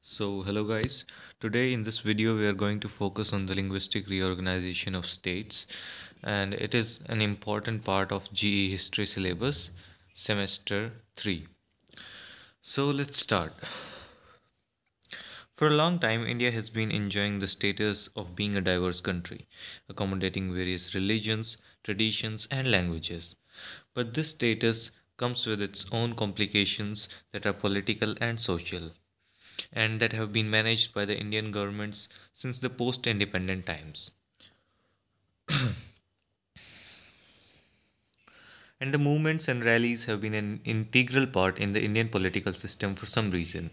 Hello guys. Today in this video we are going to focus on the linguistic reorganization of states, and it is an important part of GE history syllabus semester 3. So let's start. For a long time India has been enjoying the status of being a diverse country, accommodating various religions, traditions and languages. But this status comes with its own complications that are political and social, and that have been managed by the Indian governments since the post independent times. And the movements and rallies have been an integral part in the Indian political system for some reason.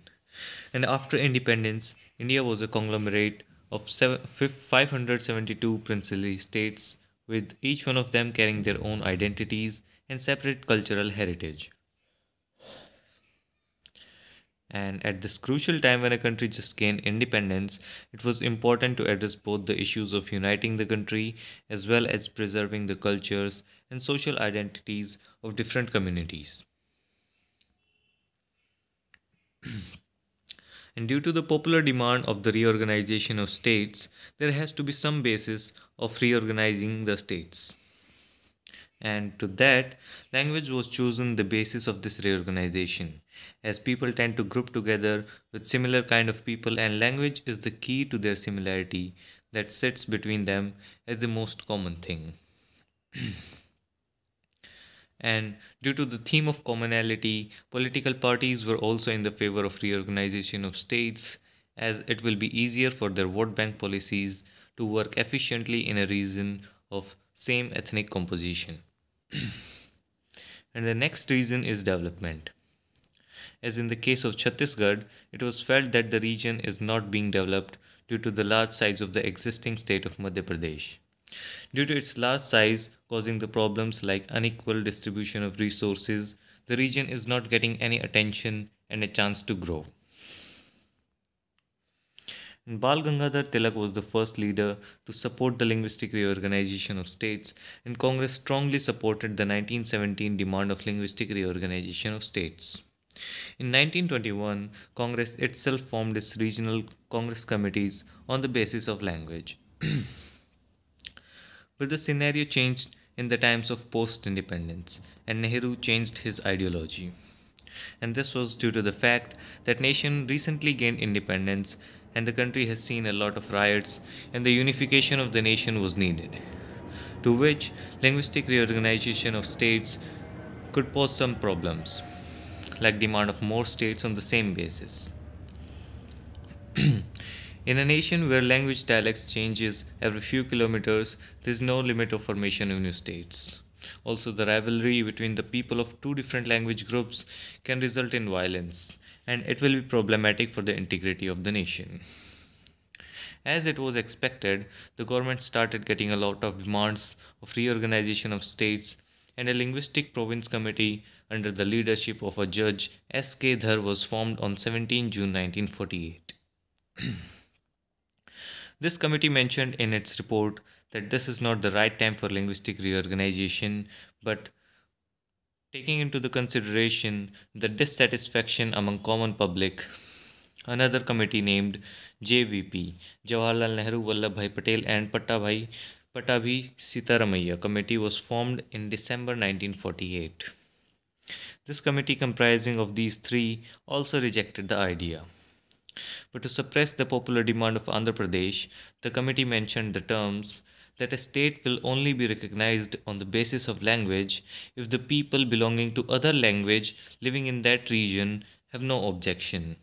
And after independence, India was a conglomerate of 572 princely states, with each one of them carrying their own identities and separate cultural heritage. And at this crucial time when a country just gained independence, it was important to address both the issues of uniting the country as well as preserving the cultures and social identities of different communities. And due to the popular demand of the reorganization of states, there has to be some basis of reorganizing the states. And to that, language was chosen the basis of this reorganization, as people tend to group together with similar kind of people, and language is the key to their similarity that sits between them as the most common thing. And due to the theme of commonality, political parties were also in the favor of reorganization of states, as it will be easier for their vote bank policies to work efficiently in a region of same ethnic composition. And the next reason is development. As in the case of Chhattisgarh, it was felt that the region is not being developed due to the large size of the existing state of Madhya Pradesh. Due to its large size causing the problems like unequal distribution of resources, the region is not getting any attention and a chance to grow. And Bal Gangadhar Tilak was the first leader to support the linguistic reorganization of states, and Congress strongly supported the 1917 demand of linguistic reorganization of states. In 1921, Congress itself formed its regional Congress committees on the basis of language. But the scenario changed in the times of post independence, and Nehru changed his ideology. And this was due to the fact that nation recently gained independence and the country has seen a lot of riots, and the unification of the nation was needed, to which linguistic reorganization of states could pose some problems, like demand of more states on the same basis. In a nation where language dialects changes every few kilometers, there is no limit of formation of new states. Also, the rivalry between the people of two different language groups can result in violence, and it will be problematic for the integrity of the nation. As it was expected, the government started getting a lot of demands of reorganization of states, and a linguistic province committee under the leadership of a judge S.K. Dhar was formed on 17 June 1948. This committee mentioned in its report that this is not the right time for linguistic reorganization, but taking into the consideration the dissatisfaction among common public, another committee named JVP, Jawaharlal Nehru Vallabhbhai Patel and Pattabhi Sitaramaiah committee was formed in December 1948. This committee comprising of these three also rejected the idea. But to suppress the popular demand of Andhra Pradesh, the committee mentioned the terms that a state will only be recognized on the basis of language if the people belonging to other language living in that region have no objection.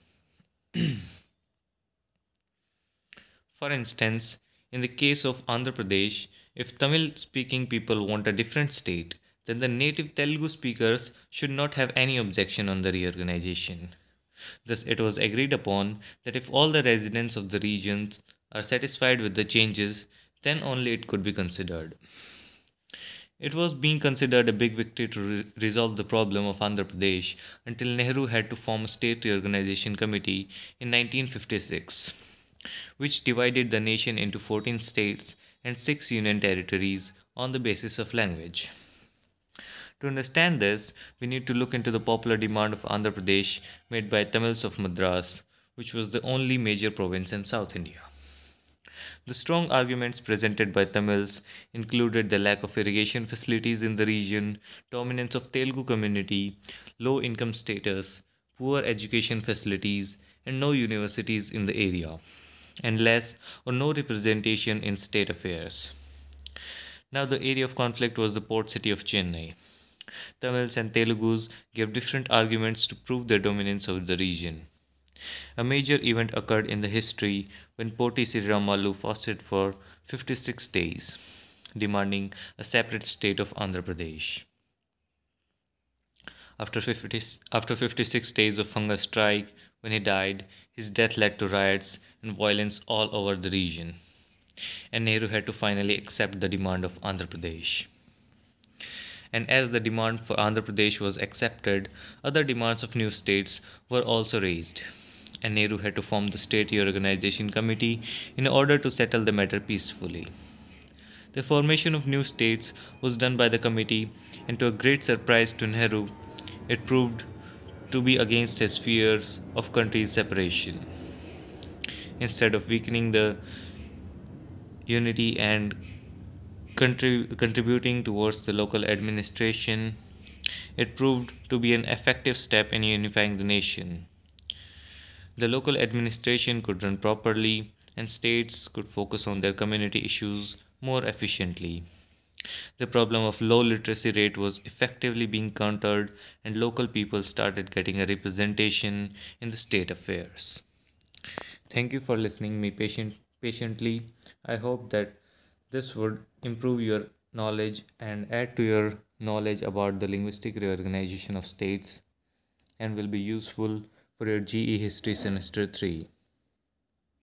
For instance, in the case of Andhra Pradesh, if Tamil speaking people want a different state, then the native Telugu speakers should not have any objection on the reorganization. Thus, it was agreed upon that if all the residents of the regions are satisfied with the changes, then only it could be considered. It was being considered a big victory to resolve the problem of Andhra Pradesh until Nehru had to form a state reorganization committee in 1956, which divided the nation into 14 states and 6 union territories on the basis of language. To understand this, we need to look into the popular demand of Andhra Pradesh made by Tamils of Madras, which was the only major province in South India. The strong arguments presented by Tamils included the lack of irrigation facilities in the region, dominance of Telugu community, low income status, poor education facilities, and no universities in the area, and less or no representation in state affairs. Now, the area of conflict was the port city of Chennai. Tamils and Telugus gave different arguments to prove their dominance over the region. A major event occurred in the history when Poti Sriramalu fasted for 56 days, demanding a separate state of Andhra Pradesh. After 56 days of hunger strike, when he died, his death led to riots and violence all over the region, and Nehru had to finally accept the demand of Andhra Pradesh. And as the demand for Andhra Pradesh was accepted, other demands of new states were also raised, and Nehru had to form the State Reorganization Committee in order to settle the matter peacefully. The formation of new states was done by the committee, and to a great surprise to Nehru, it proved to be against his fears of country's separation. Instead of weakening the unity and contributing towards the local administration, it proved to be an effective step in unifying the nation. The local administration could run properly, and states could focus on their community issues more efficiently. The problem of low literacy rate was effectively being countered, and local people started getting a representation in the state affairs. Thank you for listening me patiently. I hope that this would improve your knowledge and add to your knowledge about the linguistic reorganization of states and will be useful for your GE History Semester 3.